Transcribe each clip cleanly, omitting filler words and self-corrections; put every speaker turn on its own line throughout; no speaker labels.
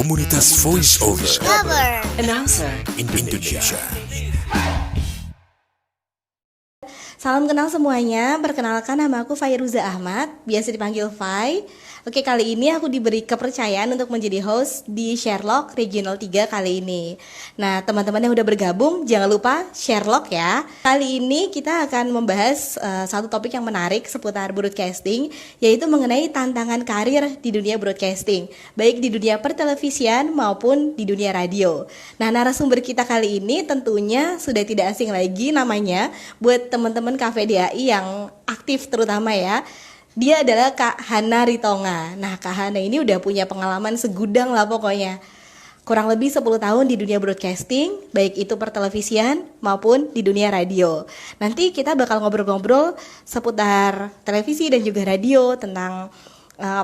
Komunitas Voice Over
Announcer
Indonesia.
Salam kenal semuanya, perkenalkan nama aku Fairuza Ahmad, biasa dipanggil Fai. Oke, kali ini aku diberi kepercayaan untuk menjadi host di Sherlock Regional 3 kali ini. Nah, teman-teman yang udah bergabung, jangan lupa Sherlock ya. Kali ini kita akan membahas satu topik yang menarik seputar broadcasting, yaitu mengenai tantangan karir di dunia broadcasting, baik di dunia pertelevisian maupun di dunia radio. Nah, narasumber kita kali ini tentunya sudah tidak asing lagi namanya buat teman-teman KVDAI yang aktif terutama ya. Dia adalah Kak Hana Ritonga. Nah, Kak Hana ini udah punya pengalaman segudang lah pokoknya. Kurang lebih 10 tahun di dunia broadcasting, baik itu pertelevisian maupun di dunia radio. Nanti kita bakal ngobrol-ngobrol seputar televisi dan juga radio tentang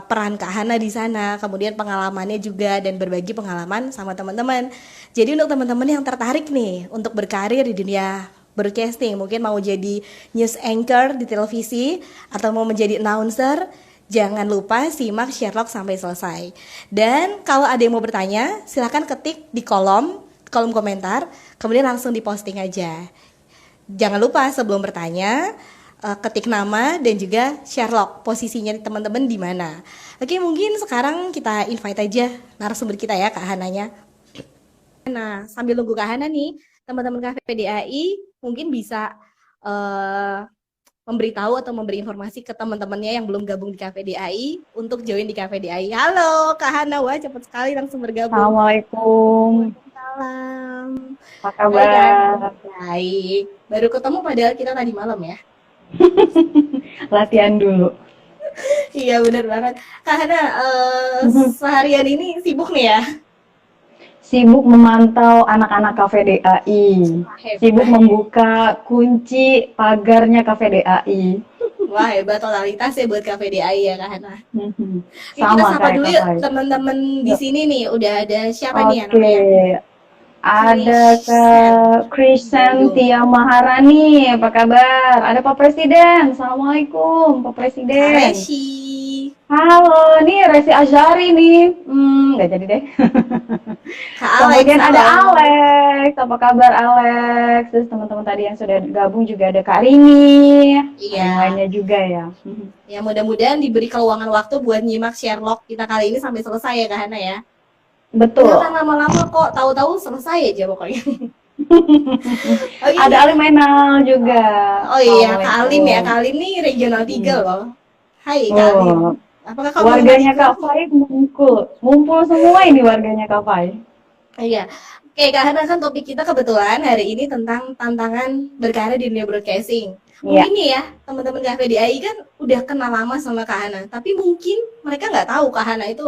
peran Kak Hana di sana, kemudian pengalamannya juga dan berbagi pengalaman sama teman-teman. Jadi untuk teman-teman yang tertarik nih untuk berkarir di dunia broadcasting, mungkin mau jadi news anchor di televisi atau mau menjadi announcer, jangan lupa simak Sherlock sampai selesai. Dan kalau ada yang mau bertanya, silahkan ketik di kolom komentar, kemudian langsung diposting aja. Jangan lupa sebelum bertanya, ketik nama dan juga Sherlock, posisinya teman-teman di mana. Oke, mungkin sekarang kita invite aja narasumber kita ya, Kak Hananya. Nah, sambil nunggu Kak Hana nih, teman-teman KVDAI mungkin bisa memberitahu atau memberi informasi ke teman-temannya yang belum gabung di KVDAI untuk join di KVDAI. Halo Kak Hana, wah cepet sekali langsung bergabung.
Assalamualaikum.
Waalaikumsalam.
Apa kabar?
Baik, baru ketemu padahal kita tadi malam ya.
Latihan dulu.
Iya benar banget. Kak Hana, seharian ini sibuk nih ya?
Sibuk memantau anak-anak KVDAI. Sibuk membuka kunci pagarnya KVDAI.
Wah, hebat totalitas ya buat KVDAI ya Kak Hana. Kita
Sama
sapa
kayak
dulu
Kak
yuk
Fai.
teman-teman di sini nih. Udah ada siapa nih yang
Oke.
namanya?
Ada Kak Krisantia Maharani, apa kabar? Ada Pak Presiden. Assalamualaikum, Pak Presiden.
Reshi.
Halo, nih Resi Azhari nih. Nggak jadi deh.
Kak Alex.
Kemudian ada
halo.
Alex, apa kabar Alex? Terus teman-teman tadi yang sudah gabung juga ada Kak Rini,
Iya.
yang lainnya juga ya.
Ya mudah-mudahan diberi keluangan waktu buat nyimak Sherlock kita kali ini sampai selesai ya Kak Hana ya.
Betul.
Jangan lama-lama kok, tahu-tahu selesai aja pokoknya. Oh, iya.
Ada Alim Ainal juga.
Oh iya, Kak Alim ya.
Assalamualaikum.
Kak Alim nih regional 3 loh. Hai Kak Alim.
Oh,
Apakah kamu
warganya
mengenal?
Kak Fai ngumpul semua ini warganya Kak Fai.
Iya. Oke, Kak Hana, kan topik kita kebetulan hari ini tentang tantangan berkarir di dunia broadcasting.
Iya.
Mungkin nih ya, teman-teman KVDAI kan udah kenal lama sama Kak Hana, tapi mungkin mereka nggak tahu Kak Hana itu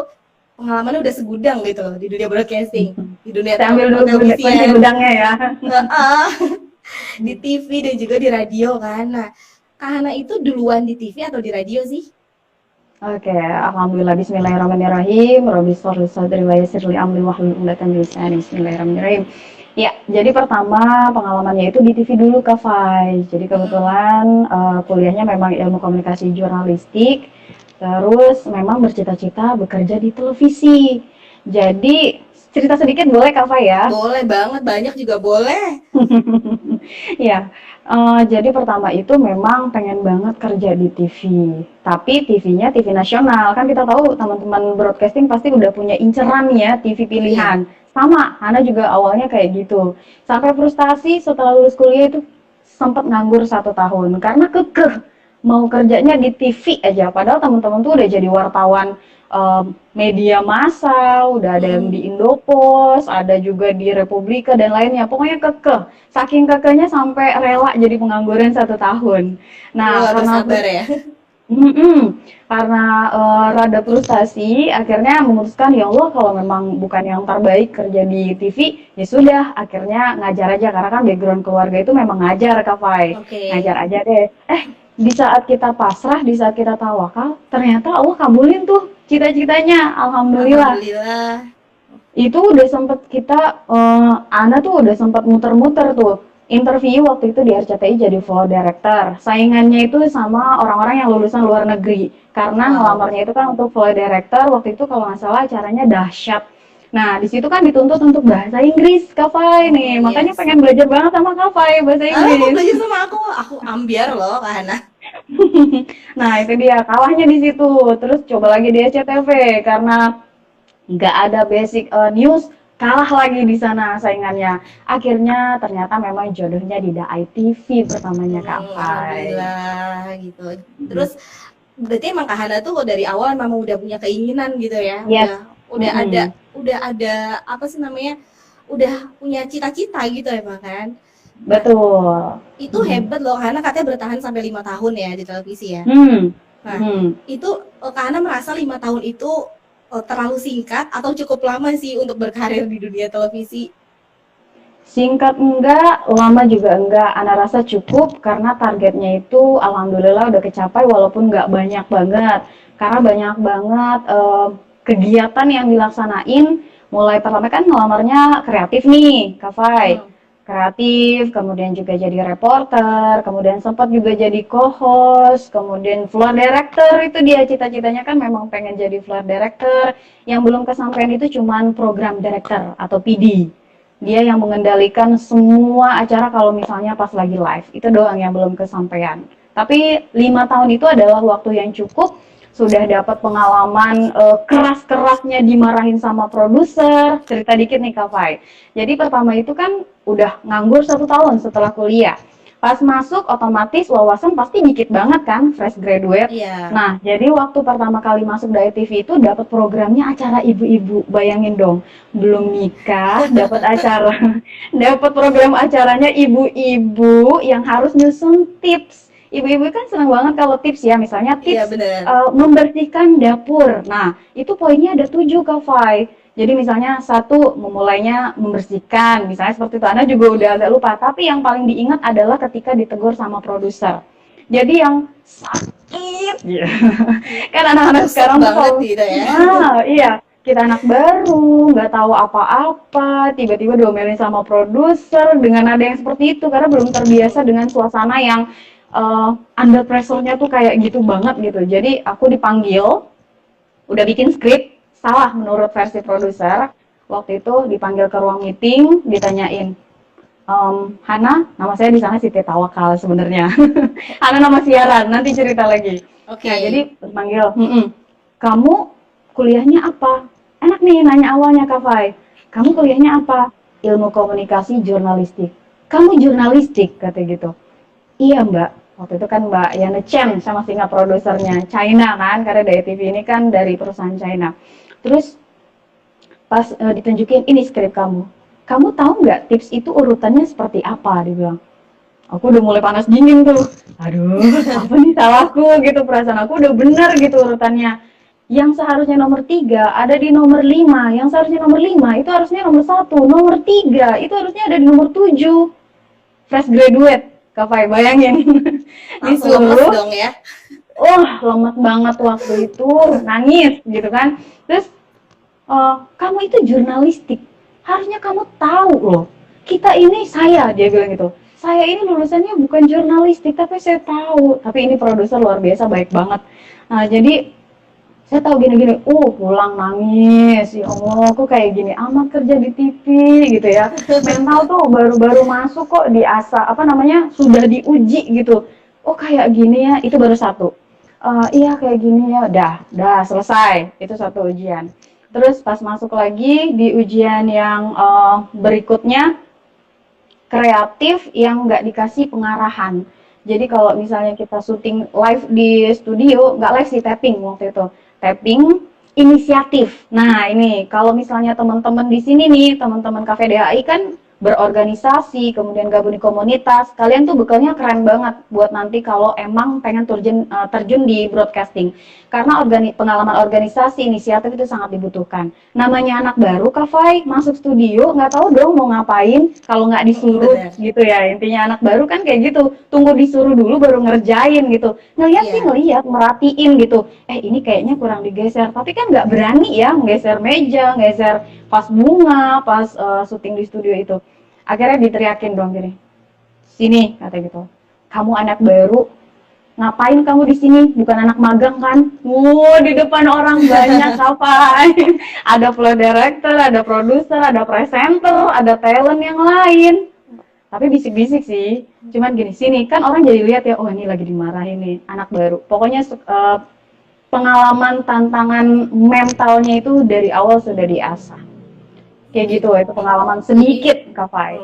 pengalamannya udah segudang gitu di dunia broadcasting, di dunia
Saya ambil dulu kunci
televisian,
gudangnya ya.
di TV dan juga di radio kan. Nah, Kak Hana itu duluan di TV atau di radio sih?
Oke, alhamdulillah, bismillahirrahmanirrahim. Rabbi sholli sadri wa yassir li amri wahlul 'uqdatam min lisani. Bismillahirrahmanirrahim. Ya, jadi pertama pengalamannya itu di TV dulu Kak Fai. Jadi kebetulan kuliahnya memang ilmu komunikasi jurnalistik. Terus memang bercita-cita bekerja di televisi. Jadi cerita sedikit boleh Kak Fai ya?
Boleh banget, banyak juga boleh.
Ya, jadi pertama itu memang pengen banget kerja di TV. Tapi TV-nya TV nasional. Kan kita tahu teman-teman broadcasting pasti udah punya inceran ya TV pilihan. Sama, Hana juga awalnya kayak gitu. Sampai frustasi setelah lulus kuliah itu sempat nganggur 1 tahun. Karena kekeh mau kerjanya di TV aja. Padahal teman-teman tuh udah jadi wartawan media massa, udah ada yang di Indopos, ada juga di Republika dan lainnya. Pokoknya kekeh. Saking kekehnya sampai rela jadi pengangguran 1 tahun. Nah,
Harus sabar ya.
Karena rada frustasi, akhirnya memutuskan ya Allah kalau memang bukan yang terbaik kerja di TV, ya sudah, akhirnya ngajar aja karena kan background keluarga itu memang ngajar Kak Fai.
Oke.
Ngajar aja deh. Di saat kita pasrah, di saat kita tawakal, ternyata Allah kabulin tuh cita-citanya. Alhamdulillah.
Alhamdulillah.
Itu udah sempet kita, Ana tuh udah sempet muter-muter tuh. Interview waktu itu di RCTI jadi floor director. Saingannya itu sama orang-orang yang lulusan luar negeri. Karena ngelamarnya itu kan untuk floor director, waktu itu kalau nggak salah acaranya dahsyat. Nah, di situ kan dituntut untuk bahasa Inggris, Kak Fai nih. Makanya
Yes.
pengen belajar banget sama Kak Fai bahasa
Ah, mau
Inggris.
belajar sama aku ambiar loh Kak Hana.
Nah, itu dia kalahnya di situ. Terus coba lagi di SCTV karena nggak ada basic news, kalah lagi di sana saingannya. Akhirnya ternyata memang jodohnya di DAI TV pertamanya Kak Fai.
Alhamdulillah gitu. Terus berarti emang Kak Hana tuh dari awal memang udah punya keinginan gitu ya,
Yes.
udah ada apa sih namanya, udah punya cita-cita gitu emang kan.
Betul.
Itu hebat loh karena katanya bertahan sampai 5 tahun ya di televisi ya.
Hmm.
Nah,
Hmm.
itu Kak Hana merasa 5 tahun itu terlalu singkat atau cukup lama sih untuk berkarir di dunia televisi?
Singkat enggak, lama juga enggak. Ana rasa cukup karena targetnya itu alhamdulillah udah kecapai walaupun enggak banyak banget. Karena banyak banget kegiatan yang dilaksanain. Mulai pertama kan ngelamarnya kreatif nih, Kak Fai. Kreatif, kemudian juga jadi reporter, kemudian sempat juga jadi co-host, kemudian floor director. Itu dia cita-citanya kan memang pengen jadi floor director. Yang belum kesampaian itu cuman program director atau PD. Dia yang mengendalikan semua acara kalau misalnya pas lagi live. Itu doang yang belum kesampaian. Tapi 5 tahun itu adalah waktu yang cukup. Sudah dapat pengalaman keras-kerasnya dimarahin sama produser. Cerita dikit nih Kak Fai. Jadi pertama itu kan udah nganggur 1 tahun setelah kuliah. Pas masuk otomatis wawasan pasti dikit banget kan, fresh graduate.
Iya.
Nah, jadi waktu pertama kali masuk dari TV itu dapat programnya acara ibu-ibu. Bayangin dong, belum nikah dapat acara. Dapat program acaranya ibu-ibu yang harus nyusun tips. Ibu-ibu kan senang banget kalau tips ya, misalnya
Iya
tips
benar.
membersihkan dapur. Nah, itu poinnya ada 7 Kak Fai. Jadi misalnya 1 memulainya membersihkan, misalnya seperti itu. Anda juga udah agak lupa, tapi yang paling diingat adalah ketika ditegur sama produser. Jadi yang sakit, kan anak-anak
Tusuk
sekarang tuh
banget
kalau,
gitu ya.
iya, kita anak baru, nggak tahu apa-apa, tiba-tiba diomelin sama produser dengan nada yang seperti itu karena belum terbiasa dengan suasana yang under pressure-nya tuh kayak gitu banget gitu. Jadi aku dipanggil, udah bikin skrip, salah menurut versi produser. Waktu itu dipanggil ke ruang meeting, ditanyain, Hana, nama saya di sana Siti Tawakal sebenarnya. Hana nama siaran, nanti cerita lagi.
Oke.
Nah, jadi dipanggil, kamu kuliahnya apa? Enak nih nanya awalnya Kak Fai. Kamu kuliahnya apa? Ilmu komunikasi jurnalistik. Kamu jurnalistik, kata gitu. Iya Mbak, waktu itu kan Mbak Yana Chen sama singa produsernya China kan, karena dari TV ini kan dari perusahaan China. Terus pas ditunjukin ini skrip kamu tahu nggak tips itu urutannya seperti apa? Dibilang. Aku udah mulai panas dingin tuh. Aduh, apa nih salahku gitu, perasaan aku udah bener gitu urutannya. Yang seharusnya nomor 3 ada di nomor 5, yang seharusnya nomor 5 itu harusnya nomor 1, nomor 3 itu harusnya ada di nomor 7. Fresh graduate, Kak Fai, bayangin.
Langsung lemes
Disuruh,
dong ya.
lemes banget waktu itu, nangis gitu kan. Terus, kamu itu jurnalistik, harusnya kamu tahu loh. Kita ini dia bilang gitu. Saya ini lulusannya bukan jurnalistik, tapi saya tahu. Tapi ini produser luar biasa baik banget. Nah, jadi saya tahu gini-gini, pulang nangis, ya Allah, kok kayak gini amat kerja di TV gitu ya. Mental tuh baru-baru masuk kok sudah diuji gitu. Oh kayak gini ya, itu baru 1. Iya kayak gini ya, dah selesai, itu 1 ujian. Terus pas masuk lagi di ujian yang berikutnya, kreatif yang nggak dikasih pengarahan. Jadi kalau misalnya kita syuting live di studio, nggak live sih, tapping waktu itu. Tapping inisiatif. Nah ini kalau misalnya teman-teman di sini nih, teman-teman Cafe DAI kan berorganisasi, kemudian gabung di komunitas, kalian tuh bekalnya keren banget buat nanti kalau emang pengen terjun di broadcasting. Karena pengalaman organisasi, inisiatif itu sangat dibutuhkan. Namanya anak baru, Kak Fai, masuk studio, nggak tahu dong mau ngapain kalau nggak disuruh.
Bener.
Gitu ya, intinya anak baru kan kayak gitu, tunggu disuruh dulu baru ngerjain gitu. Ngeliat sih
Iya.
ngeliat, merhatiin gitu, ini kayaknya kurang digeser, tapi kan nggak berani ya nggeser meja, nggeser pas bunga, pas syuting di studio itu. Akhirnya diteriakin dong gini, sini kata gitu, kamu anak baru, ngapain kamu di sini? Bukan anak magang kan? Di depan orang banyak ngapain? Ada floor director, ada produser, ada presenter, ada talent yang lain. Tapi bisik-bisik sih. Cuman gini, sini kan orang jadi lihat ya, oh ini lagi dimarahin nih, anak baru. Pokoknya pengalaman tantangan mentalnya itu dari awal sudah diasah. Kayak gitu, itu pengalaman sedikit Kak Fai.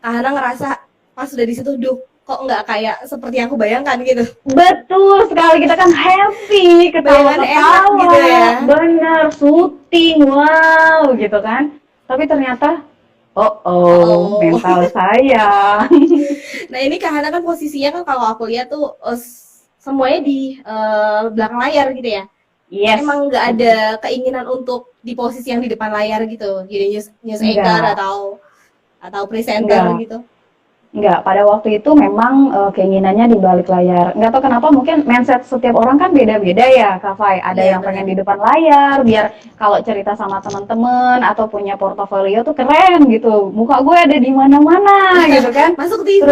Karena ngerasa pas udah di situ, duh, kok nggak kayak seperti yang aku bayangkan gitu.
Betul sekali, kita kan happy, ketawa-ketawa,
gitu ya.
bener, syuting, wow, gitu kan. Tapi ternyata, mental saya.
Nah ini karena kan posisinya kan kalau aku lihat tuh semuanya di belakang layar gitu ya.
Yes.
Emang nggak ada keinginan untuk di posisi yang di depan layar gitu, jadi news anchor atau presenter gitu.
Enggak, pada waktu itu memang keinginannya di balik layar. Enggak tahu kenapa, mungkin mindset setiap orang kan beda-beda ya, Kak Fai. Ada yang pengen di depan layar, biar kalau cerita sama teman-teman atau punya portofolio tuh keren gitu. Muka gue ada di mana-mana gitu kan.
Masuk TV.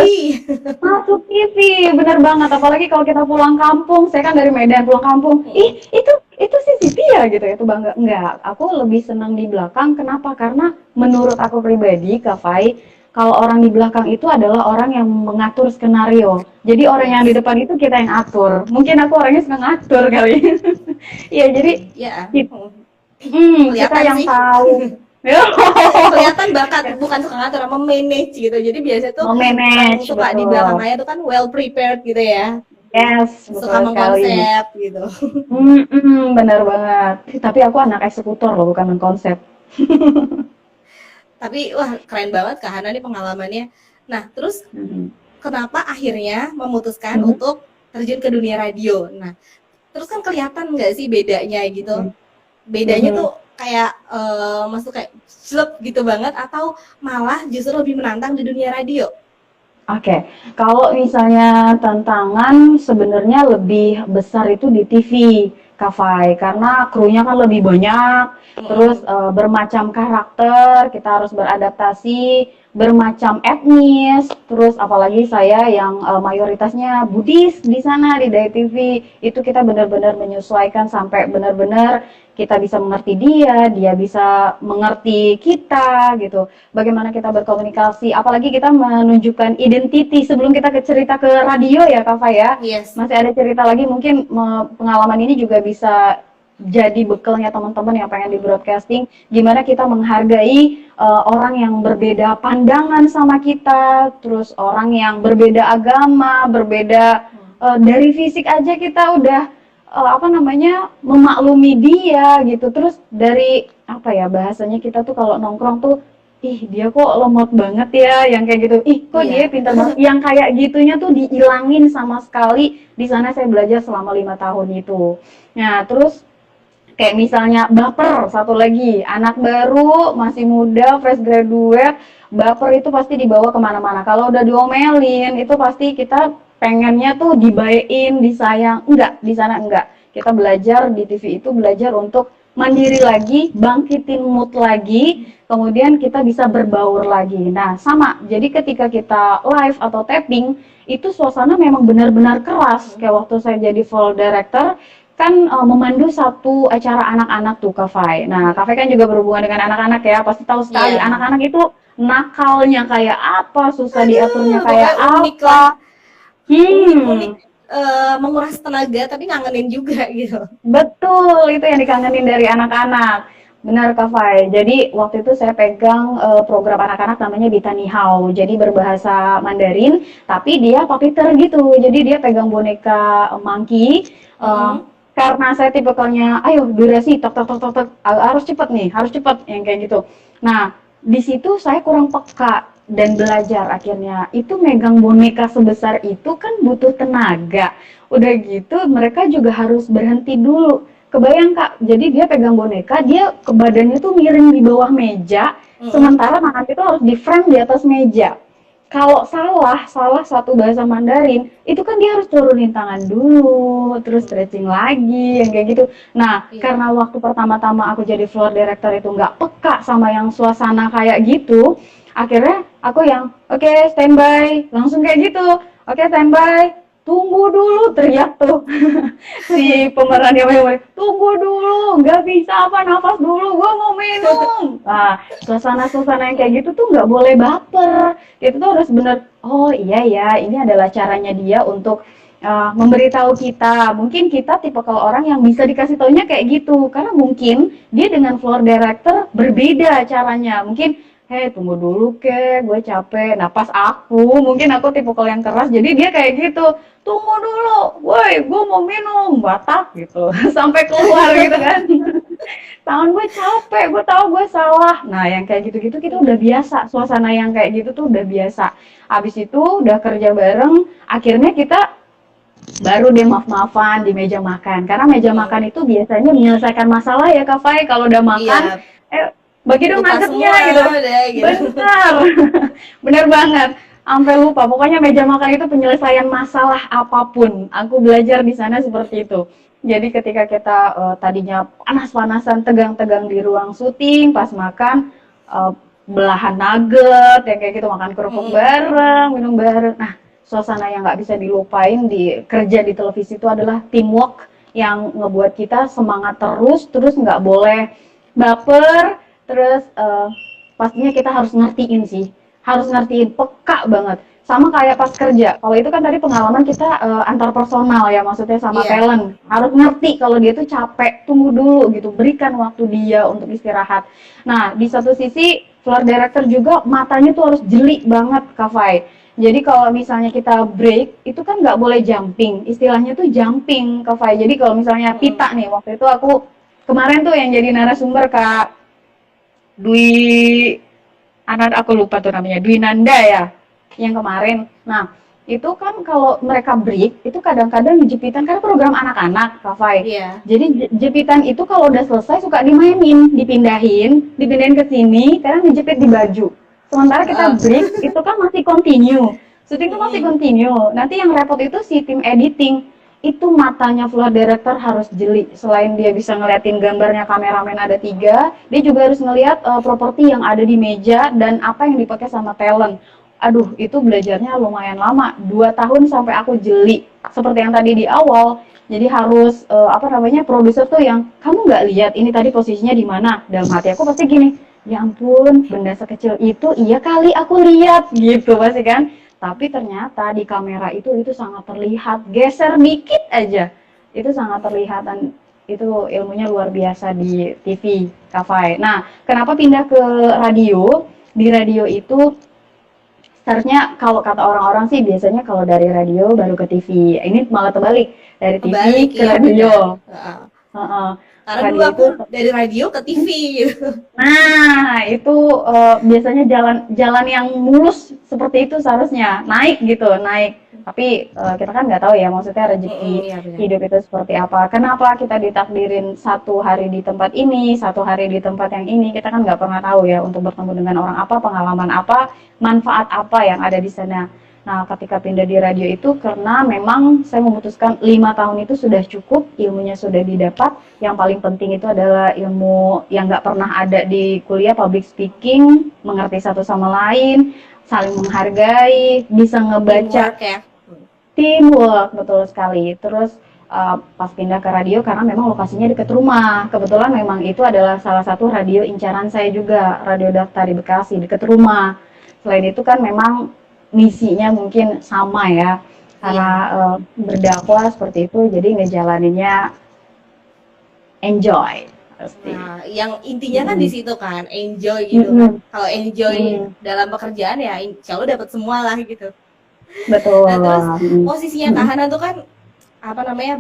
Masuk TV, bener banget. Apalagi kalau kita pulang kampung, saya kan dari Medan, pulang kampung. Ih, itu sih Siti ya gitu, itu bangga. Enggak, aku lebih senang di belakang. Kenapa? Karena menurut aku pribadi, Kak Fai, kalau orang di belakang itu adalah orang yang mengatur skenario. Jadi orang yang di depan itu kita yang atur. Mungkin aku orangnya suka ngatur kali. Iya, jadi kita yang tahu.
Kelihatan bakat, bukan suka ngatur, memanage gitu. Jadi biasa tuh
memanage,
suka di belakang layar tuh kan well prepared gitu ya.
Yes,
suka mengkonsep gitu.
Benar banget. Tapi aku anak eksekutor loh, bukan mengkonsep.
Tapi wah keren banget Kak Hana nih pengalamannya. Nah terus kenapa akhirnya memutuskan untuk terjun ke dunia radio? Nah terus kan kelihatan nggak sih bedanya gitu? Bedanya tuh kayak masuk kayak slep gitu banget, atau malah justru lebih menantang di dunia radio?
Oke, kalau misalnya tantangan sebenarnya lebih besar itu di TV, Kak Fai, karena krunya kan lebih banyak, terus bermacam karakter, kita harus beradaptasi, bermacam etnis, terus apalagi saya yang mayoritasnya Buddhis di sana di Dai TV, itu kita benar-benar menyesuaikan sampai benar-benar kita bisa mengerti dia bisa mengerti kita gitu. Bagaimana kita berkomunikasi, apalagi kita menunjukkan identiti sebelum kita cerita ke radio ya Kak Fai ya.
Yes.
Masih ada cerita lagi, mungkin pengalaman ini juga bisa jadi bekalnya teman-teman yang pengen di broadcasting, gimana kita menghargai orang yang berbeda pandangan sama kita, terus orang yang berbeda agama, berbeda dari fisik aja kita udah memaklumi dia gitu. Terus dari bahasanya kita tuh kalau nongkrong tuh, ih dia kok lemot banget ya, yang kayak gitu, ih kok dia pintar banget, yang kayak gitunya tuh dihilangin sama sekali. Di sana saya belajar selama 5 tahun itu. Nah terus kayak misalnya baper, satu lagi, anak baru, masih muda, fresh graduate, baper itu pasti dibawa kemana-mana. Kalau udah diomelin, itu pasti kita pengennya tuh dibayain, disayang. Enggak, di sana enggak. Kita belajar di TV itu, belajar untuk mandiri lagi, bangkitin mood lagi, kemudian kita bisa berbaur lagi. Nah, sama. Jadi ketika kita live atau tapping, itu suasana memang benar-benar keras. Kayak waktu saya jadi floor director, kan memandu satu acara anak-anak tuh Kak Fai. Nah, Kak Fai kan juga berhubungan dengan anak-anak ya, pasti tahu sekali anak-anak itu nakalnya kayak apa, susah diaturnya kayak apa.
Unik, menguras tenaga tapi ngangenin juga gitu.
Betul, itu yang dikangenin dari anak-anak. Benar Kak Fai. Jadi waktu itu saya pegang program anak-anak namanya Bita Nihao. Jadi berbahasa Mandarin, tapi dia puppeteer gitu. Jadi dia pegang boneka monkey. Karena saya tipikalnya, ayo durasi, tok, harus cepet nih, harus cepet, yang kayak gitu. Nah, di situ saya kurang peka dan belajar akhirnya. Itu megang boneka sebesar itu kan butuh tenaga. Udah gitu, mereka juga harus berhenti dulu. Kebayang Kak, jadi dia pegang boneka, dia ke badannya tuh miring di bawah meja, sementara tangan itu harus di frame di atas meja. Kalau salah satu bahasa Mandarin, itu kan dia harus turunin tangan dulu, terus stretching lagi, yang kayak gitu. Nah, karena waktu pertama-tama aku jadi floor director itu nggak peka sama yang suasana kayak gitu, akhirnya aku yang, oke, standby, langsung kayak gitu. Oke, standby, tunggu dulu, teriak tuh si pemeran yang main, tunggu dulu, nggak bisa apa, nafas dulu, gua mau minum. Nah, suasana-suasana yang kayak gitu tuh nggak boleh baper. Itu tuh harus bener, oh iya ya, ini adalah caranya dia untuk memberitahu kita. Mungkin kita tipe kalau orang yang bisa dikasih taunya kayak gitu, karena mungkin dia dengan floor director berbeda caranya. Mungkin hei tunggu dulu gue capek. Nah pas mungkin aku tipe kalau yang keras, jadi dia kayak gitu, tunggu dulu, woi gue mau minum, batak gitu, sampai keluar gitu kan. Tangan gue capek, gue tahu gue salah. Nah yang kayak gitu-gitu kita udah biasa, suasana yang kayak gitu tuh udah biasa. Abis itu udah kerja bareng, akhirnya kita baru deh maaf-maafan di meja makan. Karena meja makan itu biasanya menyelesaikan masalah ya Kak Fai, kalau udah makan, bagi dong
Lupa
nuggetnya
semua,
gitu.
udah gitu.
Bener, bener banget. Sampai lupa. Pokoknya meja makan itu penyelesaian masalah apapun. Aku belajar di sana seperti itu. Jadi ketika kita tadinya panas-panasan, tegang-tegang di ruang syuting, pas makan belahan nugget, yang kayak gitu, makan kerupuk bareng, minum bareng. Nah, suasana yang nggak bisa dilupain di kerja di televisi itu adalah teamwork yang ngebuat kita semangat terus nggak boleh baper. Terus pastinya kita harus ngertiin sih, harus ngertiin, peka banget. Sama kayak pas kerja, kalau itu kan tadi pengalaman kita antar personal ya, maksudnya sama talent. Harus ngerti kalau dia tuh capek, tunggu dulu gitu, berikan waktu dia untuk istirahat. Nah, di satu sisi, floor director juga matanya tuh harus jeli banget, Kak Fai. Jadi kalau misalnya kita break, itu kan nggak boleh jumping, istilahnya tuh jumping, Kak Fai. Jadi kalau misalnya Pita nih, waktu itu aku kemarin tuh yang jadi narasumber Kak Dwi, anak aku lupa tuh namanya, Dwi Nanda ya, yang kemarin. Nah, itu kan kalau mereka break, itu kadang-kadang jepitan, kan program anak-anak, Kak Fai.
Iya.
Jadi jepitan itu kalau udah selesai suka dimainin, dipindahin ke sini, kadang dijepit di baju. Sementara kita break, itu kan masih continue. Syuting itu masih continue. Nanti yang repot itu si tim editing. Itu matanya floor director harus jeli. Selain dia bisa ngeliatin gambarnya, kameramen ada 3, dia juga harus ngeliat properti yang ada di meja dan apa yang dipakai sama talent. Aduh, itu belajarnya lumayan lama, 2 tahun sampai aku jeli. Seperti yang tadi di awal, jadi harus produser tuh yang, kamu nggak lihat ini tadi posisinya di mana? Dalam hati aku pasti gini, ya ampun, benda sekecil itu iya kali aku lihat gitu pasti kan. Tapi ternyata di kamera itu sangat terlihat, geser dikit aja itu sangat terlihat, dan itu ilmunya luar biasa di TV, Kak Fai. Nah, kenapa pindah ke radio? Di radio itu startnya, kalau kata orang-orang sih biasanya kalau dari radio baru ke TV. Ini malah terbalik, dari TV ke radio.
Karena dulu aku dari radio ke TV gitu.
Nah, itu biasanya jalan yang mulus seperti itu seharusnya, naik. Tapi kita kan nggak tahu ya, maksudnya rezeki hidup itu seperti apa. Kenapa kita ditakdirin 1 hari di tempat ini, 1 hari di tempat yang ini, kita kan nggak pernah tahu ya, untuk bertemu dengan orang apa, pengalaman apa, manfaat apa yang ada di sana. Nah, ketika pindah di radio itu karena memang saya memutuskan 5 tahun itu sudah cukup, ilmunya sudah didapat. Yang paling penting itu adalah ilmu yang nggak pernah ada di kuliah, public speaking, mengerti satu sama lain, saling menghargai, bisa ngebaca. Teamwork, betul sekali. Terus pas pindah ke radio karena memang lokasinya dekat rumah. Kebetulan memang itu adalah salah satu radio incaran saya juga, Radio Dakta di Bekasi, dekat rumah. Selain itu kan memang misinya mungkin sama ya, karena berdakwah seperti itu, jadi ngejalaninnya enjoy pasti.
Nah, yang intinya kan di situ kan, enjoy gitu kan. Kalau enjoy dalam pekerjaan ya insya Allah dapat semua lah gitu.
Betul.
Nah, terus posisinya Kahana tuh kan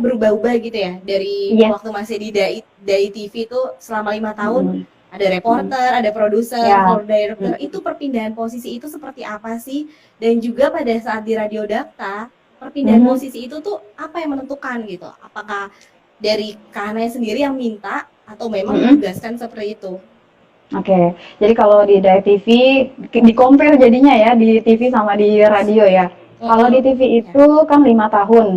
berubah-ubah gitu ya, dari waktu masih di Dai TV itu selama 5 tahun. Ada reporter, ada produser, floor director. Itu perpindahan posisi itu seperti apa sih? Dan juga pada saat di Radio Dakta, perpindahan posisi itu tuh apa yang menentukan gitu? Apakah dari Kahana sendiri yang minta atau memang ditugaskan seperti itu?
Oke, jadi kalau di Dai TV, di compare jadinya ya, di TV sama di radio ya. Kalau di TV itu kan 5 tahun,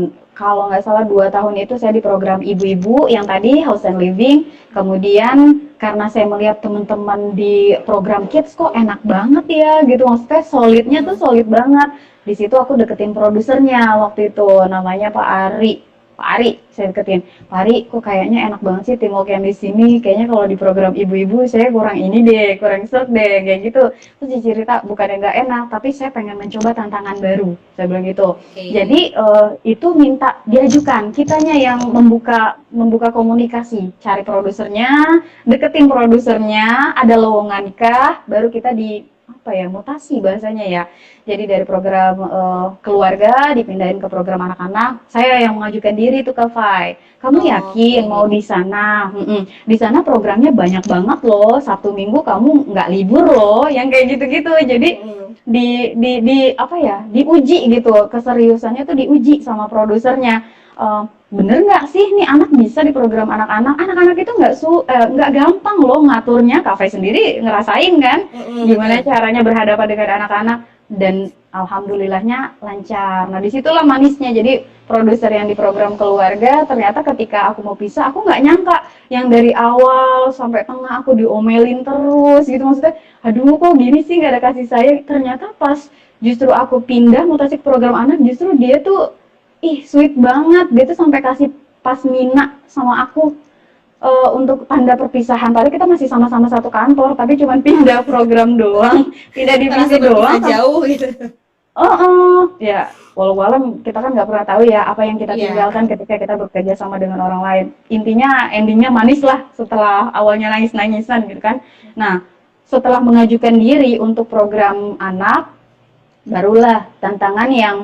kalau nggak salah 2 tahun itu saya di program ibu-ibu yang tadi House and Living. Kemudian karena saya melihat teman-teman di program Kids kok enak banget ya gitu, maksudnya solidnya tuh solid banget. Di situ aku deketin produsernya waktu itu, namanya Pak Ari. Pak Ari, saya deketin. Pak Ari, kok kayaknya enak banget sih teamwork yang di sini. Kayaknya kalau di program ibu-ibu saya kurang ini deh, kurang serk deh, kayak gitu. Terus dia cerita, bukannya nggak enak, tapi saya pengen mencoba tantangan baru. Saya bilang gitu. Jadi itu minta diajukan, kitanya yang membuka komunikasi, cari produsernya, deketin produsernya, ada lowongan nikah, baru kita di apa ya, mutasi bahasanya ya. Jadi dari program keluarga dipindahin ke program anak-anak. Saya yang mengajukan diri tuh ke Fai. Kamu yakin mau di sana? Di sana programnya banyak banget loh. Sabtu Minggu kamu nggak libur loh. Yang kayak gitu-gitu. Jadi di apa ya? Diuji gitu. Keseriusannya tuh diuji sama produsernya. Bener nggak sih nih anak bisa di program anak-anak? Anak-anak itu nggak gampang loh ngaturnya. Kak Fai sendiri ngerasain kan? Gimana caranya berhadapan dengan anak-anak, dan alhamdulillahnya lancar. Nah disitulah manisnya. Jadi produser yang di program keluarga ternyata ketika aku mau pisah, aku nggak nyangka yang dari awal sampai tengah aku diomelin terus gitu, maksudnya aduh kok gini sih nggak ada kasih sayang. Ternyata pas justru aku pindah mutasi ke program anak, justru dia tuh sweet banget. Dia tuh sampai kasih pasmina sama aku untuk tanda perpisahan. Padahal kita masih sama-sama satu kantor, tapi cuma pindah program doang, pindah divisi doang.
Jauh gitu.
Ya, walau kita kan nggak pernah tahu ya apa yang kita tinggalkan ketika kita bekerja sama dengan orang lain. Intinya endingnya manis lah setelah awalnya nangis-nangisan gitu kan. Nah, setelah mengajukan diri untuk program anak, barulah tantangan yang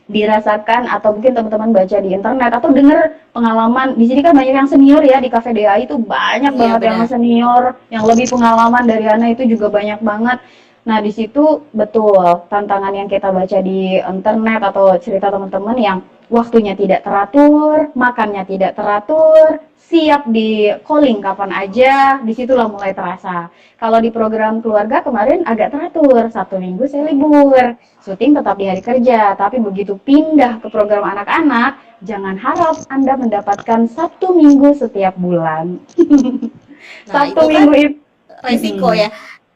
dirasakan, atau mungkin teman-teman baca di internet atau dengar pengalaman. Di sini kan banyak yang senior ya, di Cafe DAI itu banyak banget yang senior, yang lebih pengalaman dari Ana itu juga banyak banget. Nah di situ betul tantangan yang kita baca di internet atau cerita teman-teman yang waktunya tidak teratur, makannya tidak teratur, siap di calling kapan aja, disitulah mulai terasa. Kalau di program keluarga kemarin agak teratur, Sabtu Minggu saya libur, syuting tetap di hari kerja, tapi begitu pindah ke program anak-anak, jangan harap Anda mendapatkan Sabtu Minggu setiap bulan. Sabtu Minggu itu
resiko ya.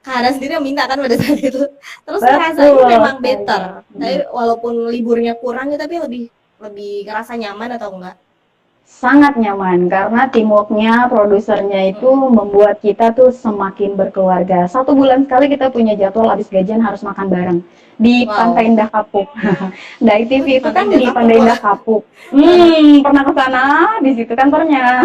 Karena sendiri yang minta kan pada saat itu. Terus rasanya memang better. Tapi walaupun liburnya kurang, tapi lebih ngerasa nyaman atau enggak?
Sangat nyaman karena teamworknya, produsernya itu membuat kita tuh semakin berkeluarga. 1 bulan sekali kita punya jadwal habis gajian harus makan bareng di Pantai Indah Kapuk. Dai TV itu kan di Pantai Indah Kapuk. Pernah ke sana? Di situ kantornya.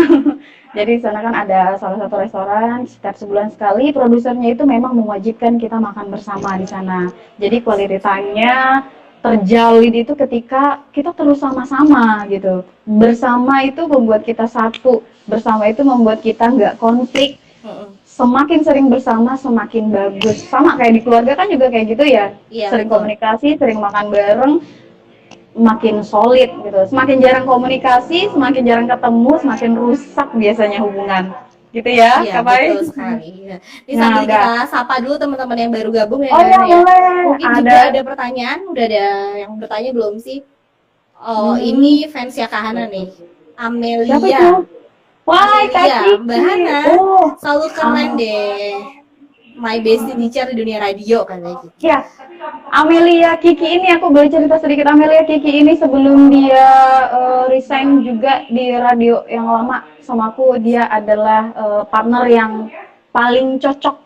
Jadi di sana kan ada salah satu restoran, setiap sebulan sekali produsernya itu memang mewajibkan kita makan bersama di sana. Jadi quality time-nya terjalin itu ketika kita terus sama-sama gitu. Bersama itu membuat kita satu, bersama itu membuat kita nggak konflik. Semakin sering bersama semakin bagus. Sama kayak di keluarga kan juga kayak gitu ya. Sering komunikasi, sering makan bareng, makin solid gitu. Semakin jarang komunikasi, semakin jarang ketemu, semakin rusak biasanya hubungan. Gitu ya,
Iya,
Kak Pai?
betul sekali. Ini sambil kita sapa dulu teman-teman yang baru gabung ya.
Oh ya, boleh.
Mungkin juga ada pertanyaan, udah ada yang bertanya belum sih? Oh, ini fans ya Kak Hana nih. Amelia.
Siapa itu? Wah, Kak
Mbak Hana. Selalu keren deh. My bestie teacher di dunia radio katanya gitu.
Ya, Amelia Kiki ini aku boleh cerita sedikit. Amelia Kiki ini sebelum dia resign juga di radio yang lama sama aku, dia adalah partner yang paling cocok,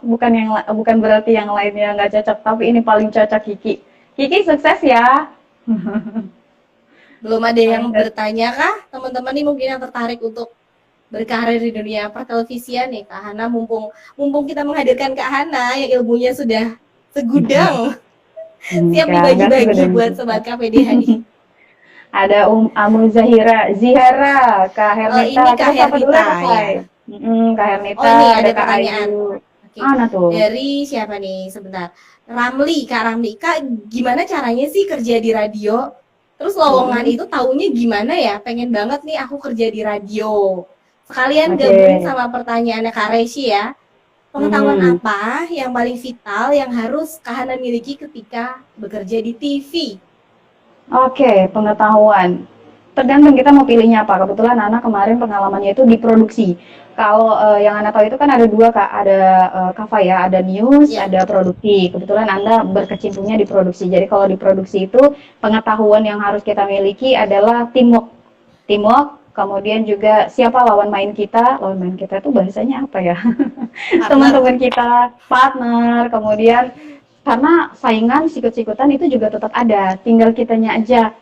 bukan berarti yang lainnya nggak cocok, tapi ini paling cocok Kiki. Kiki sukses ya.
Belum ada yang bertanya kah? Teman-teman nih mungkin yang tertarik untuk berkarir di dunia pertelevisian nih Kak Hana, mumpung kita menghadirkan Kak Hana yang ilmunya sudah segudang. Siap dibagi-bagi buat sobat KPDH nih.
Ada Amu Zahara, Kak Hernita.
Ini Kak Hernita ya.
Kak Hernita,
ini ada
Kak
pertanyaan.
Ayu. Mana tuh?
Dari siapa nih? Sebentar. Ramli, Kak Ramli. Kak, gimana caranya sih kerja di radio? Terus lowongan itu taunya gimana ya? Pengen banget nih aku kerja di radio. Sekalian gabungin sama pertanyaannya Kak Reshi ya. Pengetahuan apa yang paling vital yang harus Kak Hana miliki ketika bekerja di TV?
Oke, pengetahuan. Tergantung kita mau pilihnya apa. Kebetulan Ana kemarin pengalamannya itu di produksi. Kalau yang Ana tahu itu kan ada dua Kak, ada Kava ya, ada news,
Ya.
ada produksi. Kebetulan Anda berkecimpungnya di produksi. Jadi kalau di produksi itu pengetahuan yang harus kita miliki adalah teamwork. Teamwork, kemudian juga siapa lawan main kita. Lawan main kita itu bahasanya apa ya?
Partner.
Teman-teman kita, partner, kemudian karena saingan sikut-sikutan itu juga tetap ada, tinggal kitanya aja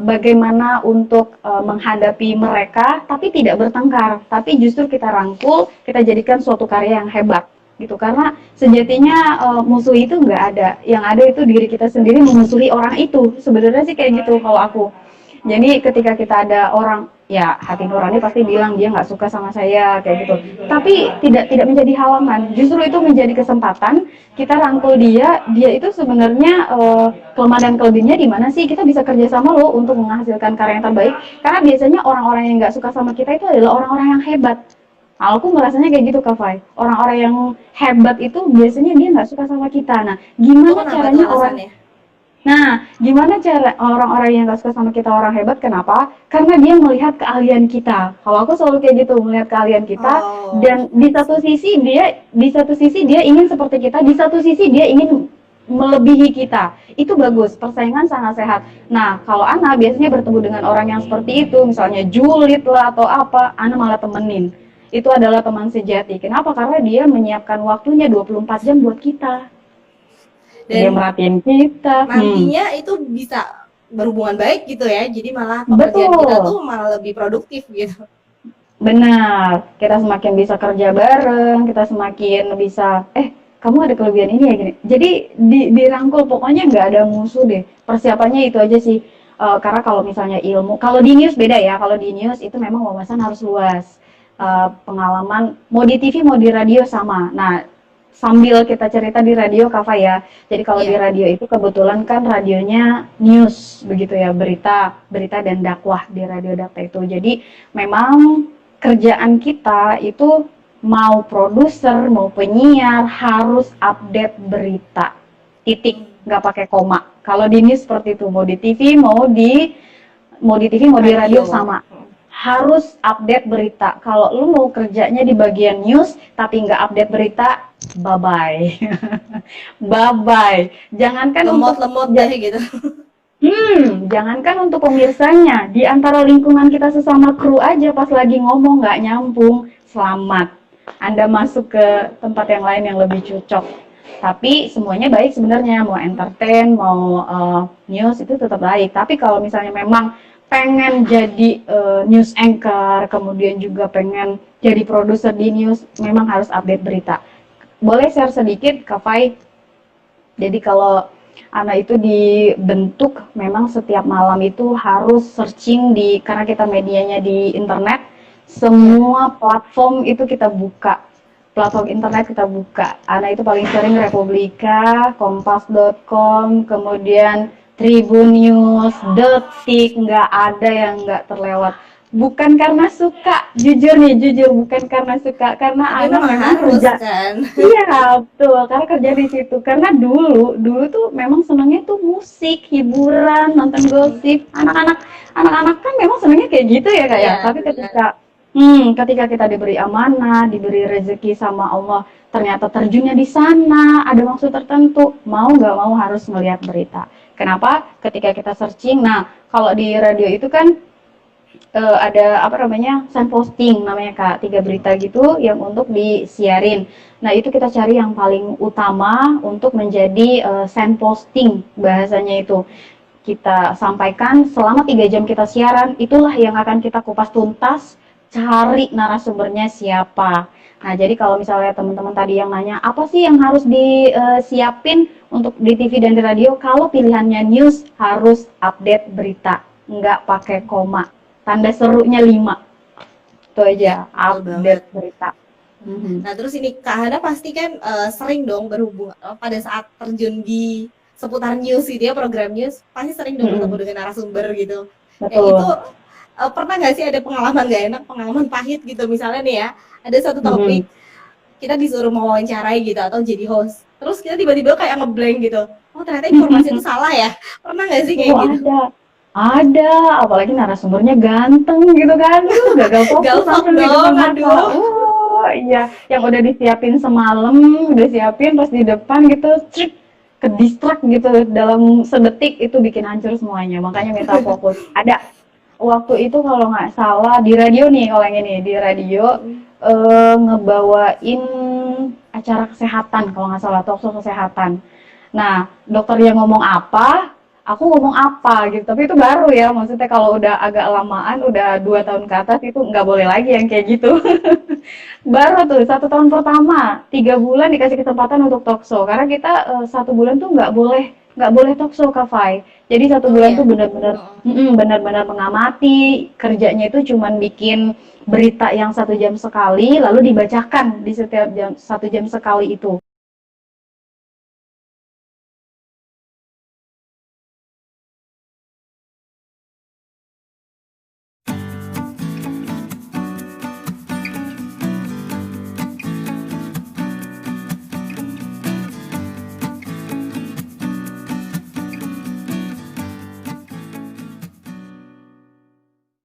bagaimana untuk menghadapi mereka, tapi tidak bertengkar, tapi justru kita rangkul, kita jadikan suatu karya yang hebat gitu. Karena sejatinya musuh itu nggak ada, yang ada itu diri kita sendiri memusuhi orang itu. Sebenarnya sih kayak gitu kalau aku. Jadi ketika kita ada orang, ya hati nurani pasti bilang dia nggak suka sama saya kayak gitu. Tapi tidak menjadi halangan, justru itu menjadi kesempatan kita rangkul dia. Dia itu sebenarnya kelemahan dan kelebihannya di mana sih? Kita bisa kerjasama loh untuk menghasilkan karya yang terbaik. Karena biasanya orang-orang yang nggak suka sama kita itu adalah orang-orang yang hebat. Aku merasanya kayak gitu Kak Fai. Orang-orang yang hebat itu biasanya dia nggak suka sama kita. Nah,
Itu
gimana
kenapa tuh
caranya orang
alasannya?
Nah, gimana cara orang-orang yang gak suka sama kita orang hebat? Kenapa? Karena dia melihat keahlian kita. Kalau aku selalu kayak gitu, melihat keahlian kita,
Oh,
dan di satu sisi dia ingin seperti kita, di satu sisi dia ingin melebihi kita. Itu bagus, persaingan sangat sehat. Nah, kalau Ana biasanya bertemu dengan orang yang seperti itu, misalnya julid lah atau apa, Ana malah temenin. Itu adalah teman sejati. Kenapa? Karena dia menyiapkan waktunya 24 jam buat kita. Dia
dan
merhatiin kita.
nantinya itu bisa berhubungan baik gitu ya. Jadi malah pekerjaan kita
Betul.
tuh malah lebih produktif gitu.
Benar, kita semakin bisa kerja bareng, kita semakin bisa, kamu ada kelebihan ini ya gini. Jadi dirangkul, pokoknya nggak ada musuh deh. Persiapannya itu aja sih. Karena kalau misalnya ilmu, kalau di news beda ya. Kalau di news itu memang wawasan harus luas. Pengalaman mau di TV mau di radio sama. Nah, sambil kita cerita di radio Kava ya. Jadi kalau di
Iya.
radio itu kebetulan kan radionya news begitu ya, berita, berita dan dakwah di radio dakta itu. Jadi memang kerjaan kita itu mau produser, mau penyiar harus update berita. Titik, nggak pakai koma. Kalau di news seperti itu, mau di TV, mau di TV, mau di radio sama. Harus update berita. Kalau lu mau kerjanya di bagian news tapi nggak update berita, bye bye. Bye bye. Jangankan untuk
Lemot-lemot deh gitu.
jangankan untuk pemirsanya, di antara lingkungan kita sesama kru aja pas lagi ngomong nggak nyambung, selamat. Anda masuk ke tempat yang lain yang lebih cocok. Tapi semuanya baik sebenarnya, mau entertain, mau news itu tetap baik. Tapi kalau misalnya memang pengen jadi news anchor, kemudian juga pengen jadi produser di news, memang harus update berita. Boleh share sedikit, Kak Fai? Jadi kalau anak itu dibentuk memang setiap malam itu harus searching karena kita medianya di internet, semua platform itu kita buka. Platform internet kita buka. Anak itu paling sering Republika, Kompas.com, kemudian Tribun News, Detik, nggak ada yang nggak terlewat. Bukan karena suka, jujur nih, jujur bukan karena suka, karena
Tapi
anak
memang
memang
harus
kerja.
kan.
Iya, betul. Karena kerja di situ. Karena dulu tuh memang senangnya tuh musik, hiburan, nonton gosip. Anak-anak kan memang senangnya kayak gitu ya, Kak ya.
Iya,
Tapi
benar.
ketika kita diberi amanah, diberi rezeki sama Allah, ternyata terjunnya di sana, ada maksud tertentu, mau nggak mau harus melihat berita. Kenapa? Ketika kita searching, nah kalau di radio itu kan ada apa namanya signposting namanya Kak, 3 berita gitu yang untuk disiarin. Nah itu kita cari yang paling utama untuk menjadi signposting bahasanya itu. Kita sampaikan selama 3 jam kita siaran, itulah yang akan kita kupas tuntas, cari narasumbernya siapa. Nah jadi kalau misalnya teman-teman tadi yang nanya apa sih yang harus disiapin untuk di TV dan di radio, kalau pilihannya news harus update berita, nggak pakai koma. Tanda serunya 5. Itu
Ya,
aja,
betul banget.
update berita. Mhm.
Nah, terus ini Kak Hana pasti kan sering dong berhubungan pada saat terjun di seputar news gitu ya, program news, pasti sering dong bertemu
Mhm.
dengan narasumber gitu. Kayak gitu
Betul.
pernah nggak sih ada pengalaman nggak enak, pengalaman pahit gitu misalnya nih ya, ada satu
Mhm.
topik kita disuruh mewawancarai gitu atau jadi host. Terus kita tiba-tiba kayak ngeblank gitu. Oh, ternyata informasi itu salah ya. Pernah nggak sih kayak
Oh
gitu?
ada. Ada, apalagi narasumbernya ganteng gitu kan. Gagal fokus
Galvok
langsung di
dong,
depan mata.
aduh.
Iya, yang udah disiapin semalam, udah siapin pas di depan gitu, crik, ke distract gitu dalam sedetik itu bikin hancur semuanya. Makanya minta fokus. Ada waktu itu kalau nggak salah di radio nih, kalau yang ini di radio ngebawain acara kesehatan kalau nggak salah talkshow kesehatan. Nah, dokter yang ngomong apa, aku ngomong apa gitu. Tapi itu baru ya, maksudnya kalau udah agak lamaan, udah 2 tahun ke atas itu nggak boleh lagi yang kayak gitu. Baru tuh 1 tahun pertama, 3 bulan dikasih kesempatan untuk talkshow. Karena kita 1 bulan tuh nggak boleh talkshow Kak Fai. Jadi satu
Oh
bulan
ya.
tuh benar-benar benar-benar mengamati. Kerjanya itu cuman bikin berita yang 1 jam sekali, lalu dibacakan di setiap jam 1 jam sekali itu.